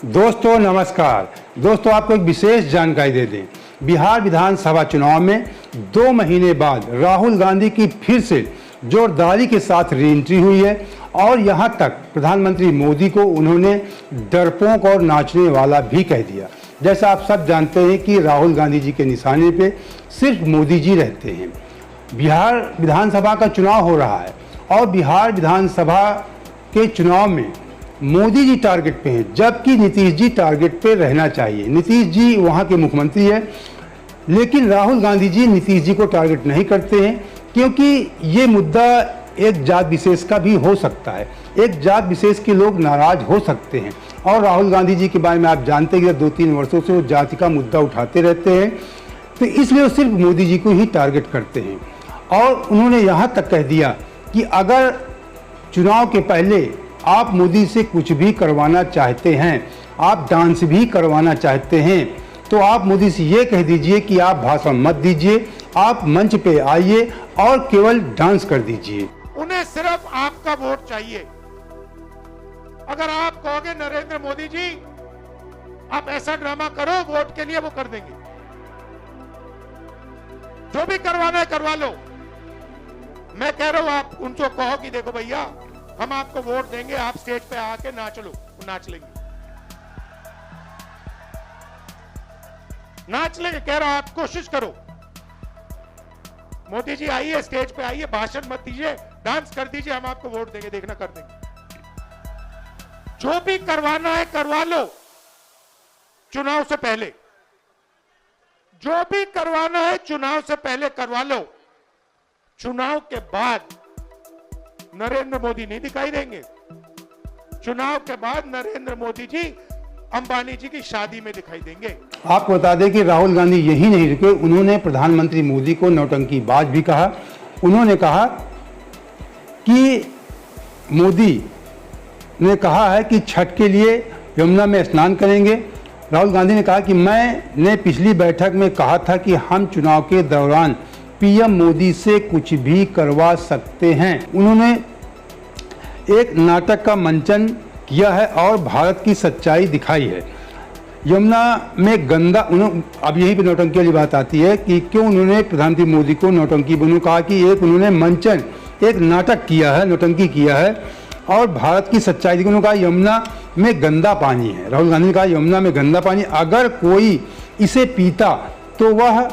दोस्तों नमस्कार। दोस्तों आपको एक विशेष जानकारी दे दें। बिहार विधानसभा चुनाव में 2 महीने बाद राहुल गांधी की फिर से जोरदारी के साथ रीएंट्री हुई है और यहां तक प्रधानमंत्री मोदी को उन्होंने डरपोक और नाचने वाला भी कह दिया। जैसा आप सब जानते हैं कि राहुल गांधी जी के निशाने पे सिर्फ मोदी जी रहते हैं। बिहार विधानसभा का चुनाव हो रहा है और बिहार विधानसभा के चुनाव में मोदी जी टारगेट पे हैं, जबकि नीतीश जी टारगेट पे रहना चाहिए। नीतीश जी वहाँ के मुख्यमंत्री है, लेकिन राहुल गांधी जी नीतीश जी को टारगेट नहीं करते हैं, क्योंकि ये मुद्दा एक जात विशेष का भी हो सकता है। एक जात विशेष के लोग नाराज हो सकते हैं और राहुल गांधी जी के बारे में आप जानते हैं कि 2-3 वर्षों से वो जाति का मुद्दा उठाते रहते हैं, तो इसलिए वो सिर्फ मोदी जी को ही टारगेट करते हैं। और उन्होंने यहाँ तक कह दिया कि अगर चुनाव के पहले आप मोदी से कुछ भी करवाना चाहते हैं, आप डांस भी करवाना चाहते हैं, तो आप मोदी से ये कह दीजिए कि आप भाषण मत दीजिए, आप मंच पे आइए और केवल डांस कर दीजिए। उन्हें सिर्फ आपका वोट चाहिए। अगर आप कहोगे नरेंद्र मोदी जी आप ऐसा ड्रामा करो वोट के लिए, वो कर देंगे। जो भी करवाना है करवा लो। मैं कह रहा हूं आप उनको कहो कि देखो भैया हम आपको वोट देंगे, आप स्टेज पे आके नाच लो, वो नाच लेंगे। नाच लेंगे, कह रहा हूं आप कोशिश करो। मोदी जी आइए, स्टेज पे आइए, भाषण मत दीजिए, डांस कर दीजिए, हम आपको वोट देंगे, देखना कर देंगे। जो भी करवाना है करवा लो चुनाव से पहले। जो भी करवाना है चुनाव से पहले करवा लो। चुनाव के बाद नरेंद्र मोदी नहीं दिखाई देंगे। चुनाव के बाद नरेंद्र मोदी जी अंबानी जी की शादी में दिखाई देंगे। आपको बता दें कि राहुल गांधी यही नहीं रुके, उन्होंने प्रधानमंत्री मोदी को नौटंकीबाज भी कहा। उन्होंने कहा कि मोदी ने कहा है कि छठ के लिए यमुना में स्नान करेंगे। राहुल गांधी ने कहा कि मैंने पिछली बैठक में कहा था कि हम चुनाव के दौरान पीएम मोदी से कुछ भी करवा सकते हैं। उन्होंने एक नाटक का मंचन किया है और भारत की सच्चाई दिखाई है। यमुना में गंदा, अब यहीं पे नौटंकी वाली बात आती है कि क्यों उन्होंने प्रधानमंत्री मोदी को नौटंकी उन्होंने कहा कि एक उन्होंने मंचन, एक नाटक किया है, नौटंकी किया है और भारत की सच्चाई दिखाई। उन्होंने कहा यमुना में गंदा पानी है। राहुल गांधी ने कहा यमुना में गंदा पानी, अगर कोई इसे पीता तो वह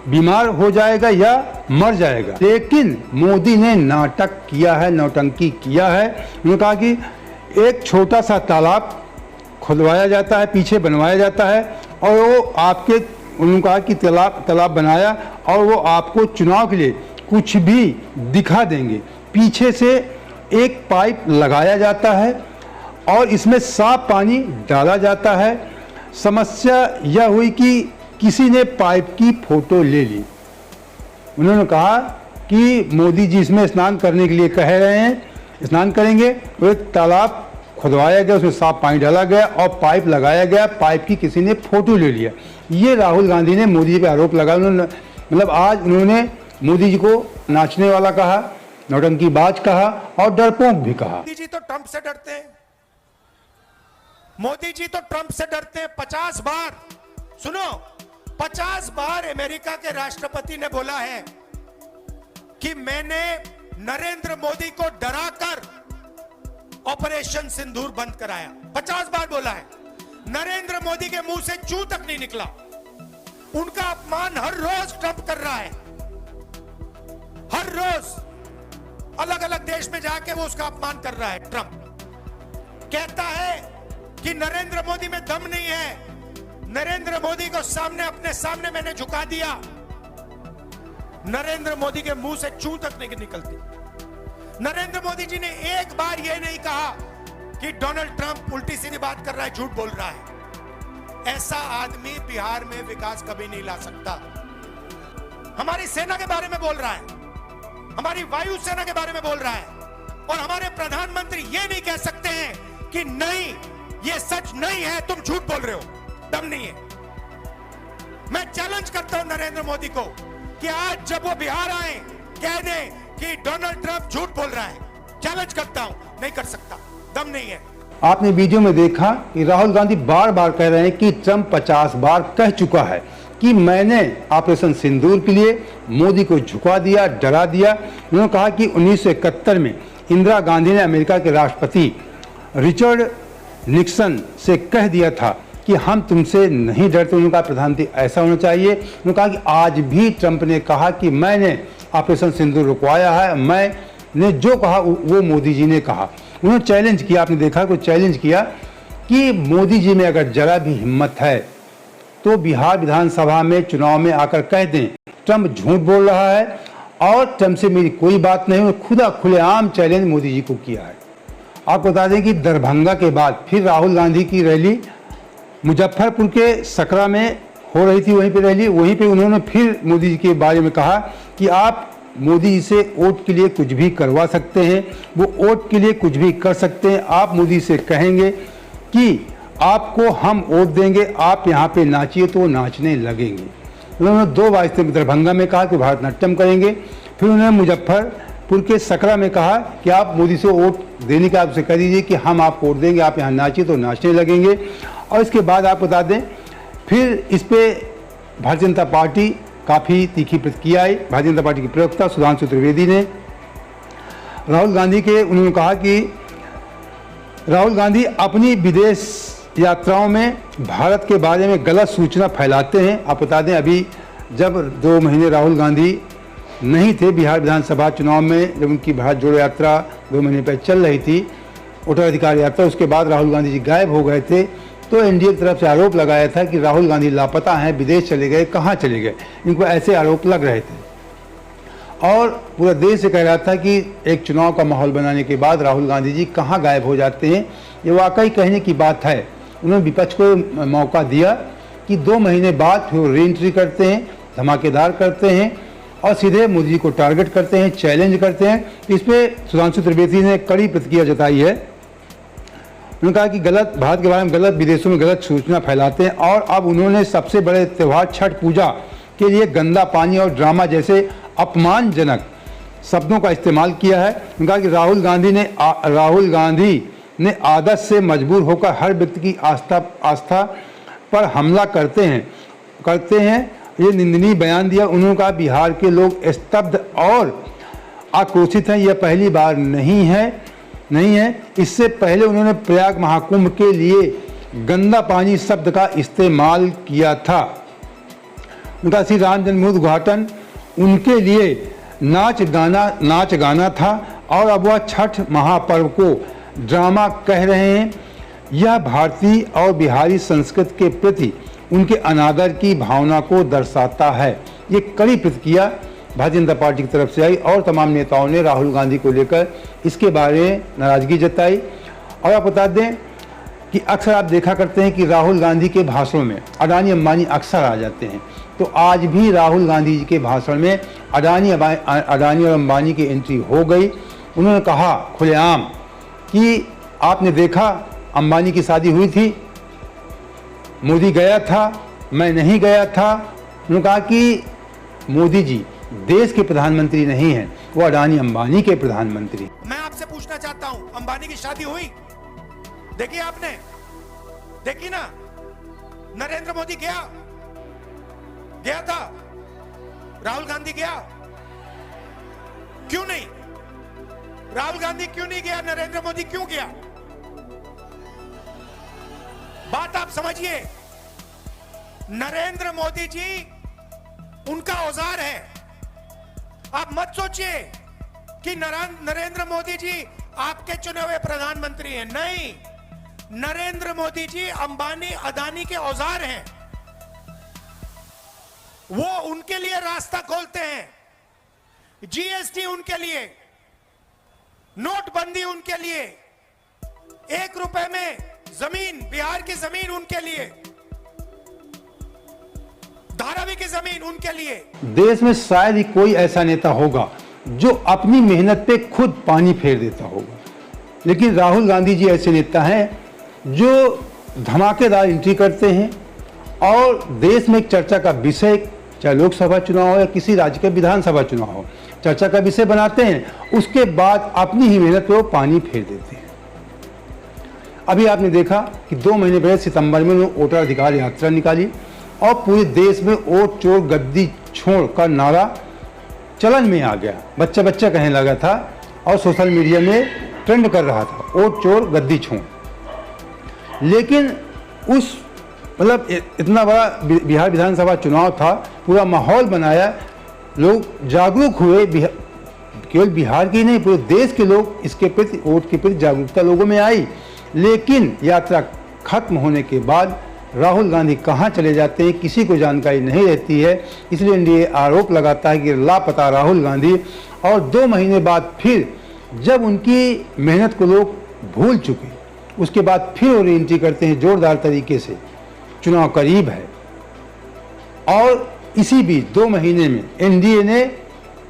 बीमार हो जाएगा या मर जाएगा। लेकिन मोदी ने नाटक किया है, नौटंकी किया है। उन्होंने कहा कि एक छोटा सा तालाब खुदवाया जाता है, पीछे बनवाया जाता है और वो आपके, उन्होंने कहा कि तालाब बनाया और वो आपको चुनाव के लिए कुछ भी दिखा देंगे। पीछे से एक पाइप लगाया जाता है और इसमें साफ पानी डाला जाता है। समस्या यह हुई कि किसी ने पाइप की फोटो ले ली। उन्होंने कहा कि मोदी जी इसमें स्नान करने के लिए कह रहे हैं, स्नान करेंगे। तो एक तालाब खुदवाया गया, उसमें साफ पानी डाला गया और पाइप लगाया गया, पाइप की किसी ने फोटो ले लिया। ये राहुल गांधी ने मोदी जी पे आरोप लगाया। उन्होंने मतलब आज उन्होंने मोदी जी को नाचने वाला कहा, नौटंकीबाज कहा और डरपोक भी कहा। मोदी जी तो ट्रंप से डरते हैं। मोदी जी तो ट्रंप से डरते हैं। 50 बार, सुनो, 50 बार अमेरिका के राष्ट्रपति ने बोला है कि मैंने नरेंद्र मोदी को डराकर ऑपरेशन सिंदूर बंद कराया। 50 बार बोला है। नरेंद्र मोदी के मुंह से चू तक नहीं निकला। उनका अपमान हर रोज ट्रंप कर रहा है। हर रोज अलग अलग देश में जाके वो उसका अपमान कर रहा है। ट्रंप कहता है कि नरेंद्र मोदी में दम नहीं है। नरेंद्र मोदी को सामने, अपने सामने मैंने झुका दिया। नरेंद्र मोदी के मुंह से चू तक नहीं निकलती। नरेंद्र मोदी जी ने एक बार यह नहीं कहा कि डोनाल्ड ट्रंप उल्टी सीधी बात कर रहा है, झूठ बोल रहा है। ऐसा आदमी बिहार में विकास कभी नहीं ला सकता। हमारी सेना के बारे में बोल रहा है, हमारी वायु सेना के बारे में बोल रहा है और हमारे प्रधानमंत्री ये नहीं कह सकते हैं कि नहीं ये सच नहीं है, तुम झूठ बोल रहे हो। दम नहीं है। मैं चैलेंज करता हूं नरेंद्र मोदी को कि आज जब वो बिहार आए कह दें कि डोनाल्ड ट्रंप झूठ बोल रहा है। चैलेंज करता हूं, नहीं कर सकता, दम नहीं है। आपने वीडियो में देखा कि राहुल गांधी बार बार कह रहे हैं कि ट्रंप 50 बार कह चुका है कि मैंने ऑपरेशन सिंदूर के लिए मोदी को झुका दिया, डरा दिया। उन्होंने कहा कि 1971 में इंदिरा गांधी ने अमेरिका के राष्ट्रपति रिचर्ड निक्सन से कह दिया था कि हम तुमसे नहीं डरते। उन्होंने कहा प्रधानमंत्री ऐसा होना चाहिए। उन्होंने कहा कि आज भी ट्रंप ने कहा कि मैंने ऑपरेशन सिंदूर रुकवाया है, मैंने जो कहा वो मोदी जी ने कहा। उन्होंने चैलेंज किया, आपने देखा कि चैलेंज किया कि मोदी जी में अगर जरा भी हिम्मत है तो बिहार विधानसभा में चुनाव में आकर कह दें ट्रंप झूठ बोल रहा है और ट्रंप से मेरी कोई बात नहीं। खुदा खुलेआम चैलेंज मोदी जी को किया है। आपको बता दें कि दरभंगा के बाद फिर राहुल गांधी की रैली मुजफ्फरपुर के सकरा में हो रही थी, वहीं पे रैली, वहीं पे उन्होंने फिर मोदी जी के बारे में कहा कि आप मोदी जी से वोट के लिए कुछ भी करवा सकते हैं, वो वोट के लिए कुछ भी कर सकते हैं। आप मोदी से कहेंगे कि आपको हम वोट देंगे, आप यहाँ पे नाचिए तो वो नाचने लगेंगे। उन्होंने 2 बार दरभंगा में कहा कि भारतनाट्यम करेंगे, फिर उन्होंने मुजफ्फरपुर के सकरा में कहा कि आप मोदी से वोट देने का आपसे कह दीजिए कि हम आपको वोट देंगे, आप यहाँ नाचिए तो नाचने लगेंगे। और इसके बाद आप बता दें फिर इस पर भारतीय जनता पार्टी काफ़ी तीखी प्रतिक्रिया आई। भारतीय जनता पार्टी के प्रवक्ता सुधांशु त्रिवेदी ने राहुल गांधी के, उन्होंने कहा कि राहुल गांधी अपनी विदेश यात्राओं में भारत के बारे में गलत सूचना फैलाते हैं। आप बता दें अभी जब 2 महीने राहुल गांधी नहीं थे बिहार विधानसभा चुनाव में, जब उनकी भारत जोड़ो यात्रा 2 महीने पहले चल रही थी, वोटर अधिकार यात्रा, उसके बाद राहुल गांधी जी गायब हो गए थे। तो एनडीए की तरफ से आरोप लगाया था कि राहुल गांधी लापता हैं, विदेश चले गए, कहाँ चले गए, इनको ऐसे आरोप लग रहे थे। और पूरा देश से कह रहा था कि एक चुनाव का माहौल बनाने के बाद राहुल गांधी जी कहाँ गायब हो जाते हैं। ये वाकई कहने की बात है। उन्होंने विपक्ष को मौका दिया कि 2 महीने बाद फिर री एंट्री करते हैं, धमाकेदार करते हैं और सीधे मोदी जी को टारगेट करते हैं, चैलेंज करते हैं। इस पर सुधांशु त्रिवेदी ने कड़ी प्रतिक्रिया जताई है। उन्होंने कहा कि गलत भारत के बारे में गलत, विदेशों में गलत सूचना फैलाते हैं। और अब उन्होंने सबसे बड़े त्यौहार छठ पूजा के लिए गंदा पानी और ड्रामा जैसे अपमानजनक शब्दों का इस्तेमाल किया है। उन्होंने कहा कि राहुल गांधी ने आदत से मजबूर होकर हर व्यक्ति की आस्था पर हमला करते हैं। ये निंदनीय बयान दिया। उन्होंने कहा बिहार के लोग स्तब्ध और आक्रोशित हैं। यह पहली बार नहीं है। इससे पहले उन्होंने प्रयाग महाकुंभ के लिए गंदा पानी शब्द का इस्तेमाल किया था। उनका श्री राम जन्मभूमि उद्घाटन उनके लिए नाच गाना था और अब वह छठ महापर्व को ड्रामा कह रहे हैं। यह भारतीय और बिहारी संस्कृति के प्रति उनके अनादर की भावना को दर्शाता है। ये कड़ी प्रतिक्रिया भारतीय जनता पार्टी की तरफ से आई और तमाम नेताओं ने राहुल गांधी को लेकर इसके बारे में नाराजगी जताई। और आप बता दें कि अक्सर आप देखा करते हैं कि राहुल गांधी के भाषणों में अडानी अंबानी अक्सर आ जाते हैं। तो आज भी राहुल गांधी जी के भाषण में अडानी और अंबानी की एंट्री हो गई। उन्होंने कहा खुलेआम कि आपने देखा अंबानी की शादी हुई थी, मोदी गया था, मैं नहीं गया था। उन्होंने कहा कि मोदी जी देश के प्रधानमंत्री नहीं हैं, वो अडानी अंबानी के प्रधानमंत्री। मैं आपसे पूछना चाहता हूं, अंबानी की शादी हुई? देखी आपने? देखी ना? नरेंद्र मोदी गया था, राहुल गांधी गया? क्यों नहीं? राहुल गांधी क्यों नहीं गया? नरेंद्र मोदी क्यों गया? बात आप समझिए। नरेंद्र मोदी जी उनका औजार है। आप मत सोचिए कि नरेंद्र मोदी जी आपके चुने हुए प्रधानमंत्री हैं। नहीं, नरेंद्र मोदी जी अंबानी अदानी के औजार हैं। वो उनके लिए रास्ता खोलते हैं। जीएसटी उनके लिए, नोटबंदी उनके लिए, 1 रुपए में जमीन, बिहार की जमीन उनके लिए, धारावी की जमीन उनके लिए। देश में शायद ही कोई ऐसा नेता होगा जो अपनी मेहनत पे खुद पानी फेर देता होगा, लेकिन राहुल गांधी जी ऐसे नेता हैं जो धमाकेदार एंट्री करते हैं और देश में एक चर्चा का विषय, चाहे लोकसभा चुनाव हो या किसी राज्य के विधानसभा चुनाव हो, चर्चा का विषय बनाते हैं। उसके बाद अपनी ही मेहनत पे वो पानी फेर देते हैं। अभी आपने देखा कि 2 महीने पहले सितंबर में उन्होंने वोटर अधिकार यात्रा निकाली और पूरे देश में वोट चोर गद्दी छोड़ का नारा चलन में आ गया। बच्चा बच्चा कहने लगा था और सोशल मीडिया में ट्रेंड कर रहा था, वोट चोर गद्दी छोड़। लेकिन उस मतलब इतना बड़ा बिहार विधानसभा चुनाव था, पूरा माहौल बनाया, लोग जागरूक हुए, केवल बिहार के ही नहीं पूरे देश के लोग इसके प्रति, वोट के प्रति जागरूकता लोगों में आई। लेकिन यात्रा खत्म होने के बाद राहुल गांधी कहाँ चले जाते हैं किसी को जानकारी नहीं रहती है। इसलिए एनडीए आरोप लगाता है कि लापता राहुल गांधी। और 2 महीने बाद फिर जब उनकी मेहनत को लोग भूल चुके, उसके बाद फिर वो रीएंट्री करते हैं जोरदार तरीके से। चुनाव करीब है और इसी बीच 2 महीने में एनडीए ने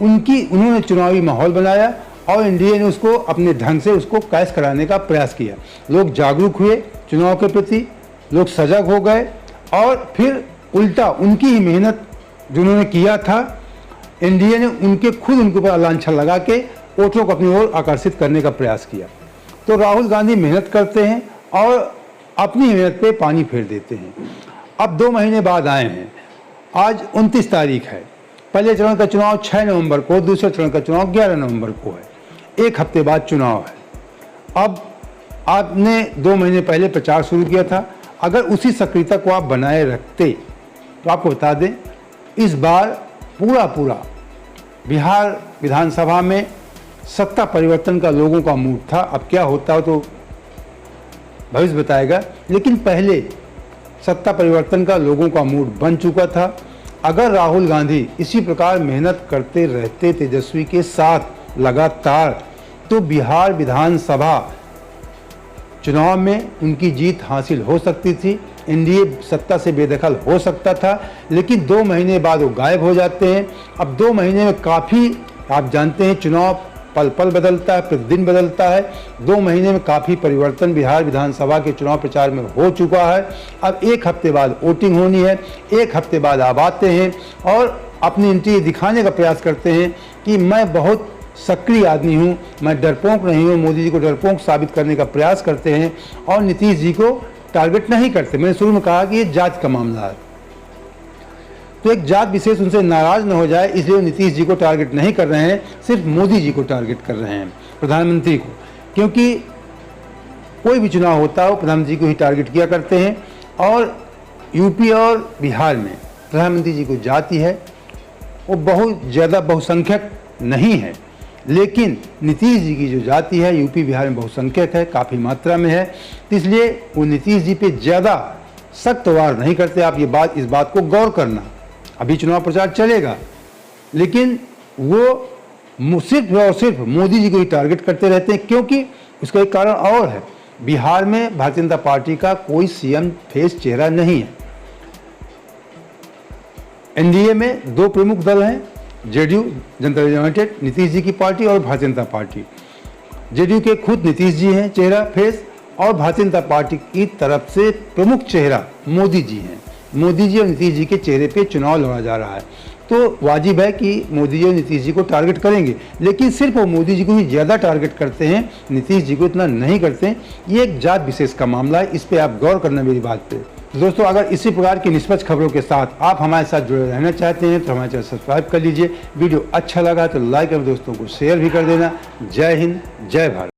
उन्होंने चुनावी माहौल बनाया और एनडीए ने उसको अपने ढंग से उसको कैश कराने का प्रयास किया। लोग जागरूक हुए चुनाव के प्रति, लोग सजग हो गए और फिर उल्टा उनकी ही मेहनत जो उन्होंने किया था, एनडीए ने उनके ऊपर लांछन लगा के वोटरों को अपनी ओर आकर्षित करने का प्रयास किया। तो राहुल गांधी मेहनत करते हैं और अपनी मेहनत पे पानी फेर देते हैं। अब 2 महीने बाद आए हैं, आज 29 तारीख है। पहले चरण का चुनाव 6 नवंबर को, दूसरे चरण का चुनाव 11 नवंबर को है। 1 हफ्ते बाद चुनाव है। अब आपने 2 महीने पहले प्रचार शुरू किया था, अगर उसी सक्रियता को आप बनाए रखते तो आपको बता दें इस बार पूरा बिहार विधानसभा में सत्ता परिवर्तन का लोगों का मूड था। अब क्या होता है तो भविष्य बताएगा, लेकिन पहले सत्ता परिवर्तन का लोगों का मूड बन चुका था। अगर राहुल गांधी इसी प्रकार मेहनत करते रहते तेजस्वी के साथ लगातार, तो बिहार विधानसभा चुनाव में उनकी जीत हासिल हो सकती थी, एनडीए सत्ता से बेदखल हो सकता था। लेकिन 2 महीने बाद वो गायब हो जाते हैं। अब 2 महीने में काफ़ी, आप जानते हैं चुनाव पल पल बदलता है, प्रतिदिन बदलता है। 2 महीने में काफ़ी परिवर्तन बिहार विधानसभा के चुनाव प्रचार में हो चुका है। अब 1 हफ्ते बाद वोटिंग होनी है। 1 हफ्ते बाद आप आते हैं और अपनी एंट्री दिखाने का प्रयास करते हैं कि मैं बहुत सक्रिय आदमी हूँ, मैं डरपोक नहीं हूँ। मोदी जी को डरपोक साबित करने का प्रयास करते हैं और नीतीश जी को टारगेट नहीं करते। मैंने शुरू में कहा कि ये जात का मामला है, तो एक जात विशेष उनसे नाराज न हो जाए, इसलिए नीतीश जी को टारगेट नहीं कर रहे हैं, सिर्फ मोदी जी को टारगेट कर रहे हैं, प्रधानमंत्री को। क्योंकि कोई भी चुनाव होता हो प्रधानमंत्री को ही टारगेट किया करते हैं। और यूपी और बिहार में प्रधानमंत्री जी को जाति है, वो बहुत ज़्यादा बहुसंख्यक नहीं है, लेकिन नीतीश जी की जो जाति है यूपी बिहार में बहुसंख्यक है, काफ़ी मात्रा में है। तो इसलिए वो नीतीश जी पे ज़्यादा सख्त वार नहीं करते। आप इस बात को गौर करना। अभी चुनाव प्रचार चलेगा, लेकिन वो सिर्फ और सिर्फ मोदी जी को ही टारगेट करते रहते हैं। क्योंकि उसका एक कारण और है, बिहार में भारतीय जनता पार्टी का कोई सीएम फेस चेहरा नहीं है। एनडीए में 2 प्रमुख दल हैं, जेडीयू जनता दल यूनाइटेड, नीतीश जी की पार्टी, और भारतीय जनता पार्टी। जेडीयू के खुद नीतीश जी हैं चेहरा फेस, और भारतीय जनता पार्टी की तरफ से प्रमुख चेहरा मोदी जी हैं। मोदी जी और नीतीश जी के चेहरे पे चुनाव लड़ा जा रहा है, तो वाजिब है कि मोदी जी और नीतीश जी को टारगेट करेंगे। लेकिन सिर्फ वो मोदी जी को ही ज़्यादा टारगेट करते हैं, नीतीश जी को इतना नहीं करते हैं। ये एक जात विशेष का मामला है, इस पर आप गौर करना मेरी बात पे। दोस्तों, अगर इसी प्रकार की निष्पक्ष खबरों के साथ आप हमारे साथ जुड़े रहना चाहते हैं तो हमारे चैनल सब्सक्राइब कर लीजिए। वीडियो अच्छा लगा तो लाइक और दोस्तों को शेयर भी कर देना। जय हिंद, जय भारत।